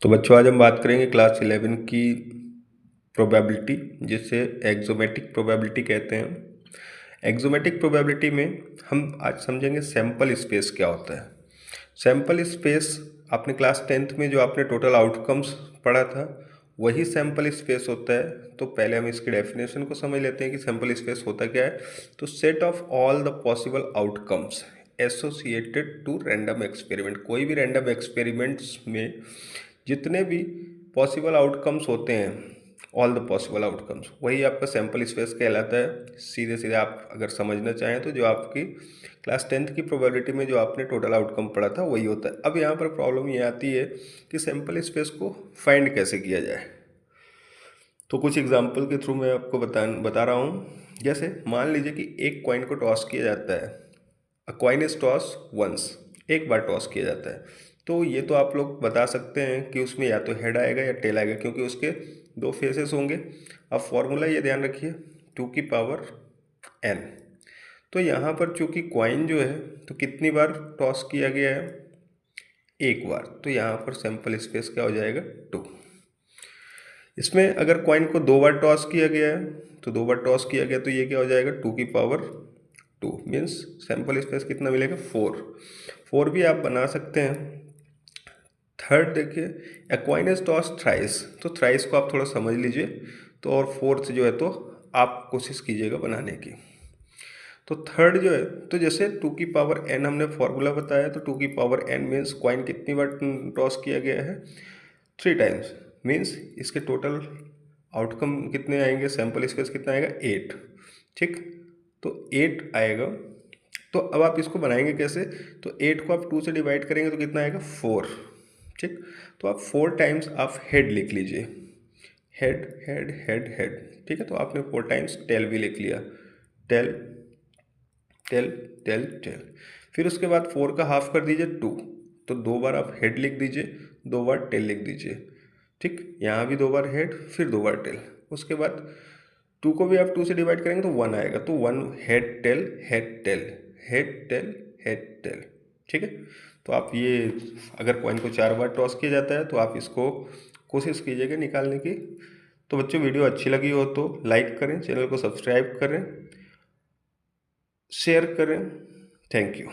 तो बच्चों आज हम बात करेंगे क्लास 11 की प्रोबेबिलिटी, जिसे एक्सोमेटिक प्रोबेबिलिटी कहते हैं। एक्सोमेटिक प्रोबेबिलिटी में हम आज समझेंगे सैंपल स्पेस क्या होता है। सैंपल स्पेस आपने क्लास 10th में जो आपने टोटल आउटकम्स पढ़ा था वही सैंपल स्पेस होता है। तो पहले हम इसकी डेफिनेशन को समझ लेते हैं कि सैंपल स्पेस होता क्या है। तो set of all the possible outcomes associated to random experiment. कोई भी रैंडम एक्सपेरिमेंट्स में जितने भी पॉसिबल आउटकम्स होते हैं, ऑल द पॉसिबल आउटकम्स, वही आपका सैंपल स्पेस कहलाता है। सीधे सीधे आप अगर समझना चाहें तो जो आपकी क्लास 10th की प्रोबेबिलिटी में जो आपने टोटल आउटकम पढ़ा था वही होता है। अब यहाँ पर प्रॉब्लम ये आती है कि सैंपल स्पेस को फाइंड कैसे किया जाए। तो कुछ एग्जाम्पल के थ्रू मैं आपको बता रहा हूँ। जैसे मान लीजिए कि एक कॉइन को टॉस किया जाता है। A coin is toss once, एक बार टॉस किया जाता है। तो ये तो आप लोग बता सकते हैं कि उसमें या तो हेड आएगा या टेल आएगा, क्योंकि उसके दो फेसेस होंगे। अब फॉर्मूला ये ध्यान रखिए, 2 की पावर n। तो यहाँ पर चूंकि कॉइन जो है तो कितनी बार टॉस किया गया है, एक बार। तो यहाँ पर सैंपल स्पेस क्या हो जाएगा, 2। इसमें अगर कॉइन को दो बार टॉस किया गया है तो दो बार टॉस किया गया तो ये क्या हो जाएगा, 2 की पावर 2 मीन्स सैंपल स्पेस कितना मिलेगा, 4 भी आप बना सकते हैं। थर्ड देखिए, a coin is toss thrice. तो थ्राइस को आप थोड़ा समझ लीजिए। तो और फोर्थ जो है तो आप कोशिश कीजिएगा बनाने की। तो थर्ड जो है तो जैसे 2 की पावर n हमने फॉर्मूला बताया, तो 2 की पावर n मीन्स कॉइन कितनी बार टॉस किया गया है, 3 टाइम्स। मीन्स इसके टोटल आउटकम कितने आएंगे, सैंपल स्पेस कितना आएगा, 8। ठीक, तो 8 आएगा। तो अब आप इसको बनाएंगे कैसे, तो 8 को आप 2 से डिवाइड करेंगे तो कितना आएगा, 4। ठीक, तो आप 4 टाइम्स आप हेड लिख लीजिए, हेड हेड हेड हेड। ठीक है, तो आपने 4 टाइम्स टेल भी लिख लिया, टेल टेल टेल टेल। फिर उसके बाद 4 का हाफ कर दीजिए 2। तो 2 बार आप हेड लिख दीजिए, 2 बार टेल लिख दीजिए। ठीक, यहाँ भी 2 बार हेड, फिर 2 बार टेल। उसके बाद 2 को भी आप 2 से डिवाइड करेंगे तो 1 आएगा। तो 1 head tail head tail head tail head tail. ठीक है, तो आप ये अगर कॉइन को 4 बार टॉस किया जाता है तो आप इसको कोशिश कीजिएगा निकालने की। तो बच्चों वीडियो अच्छी लगी हो तो लाइक करें, चैनल को सब्सक्राइब करें, शेयर करें। Thank you.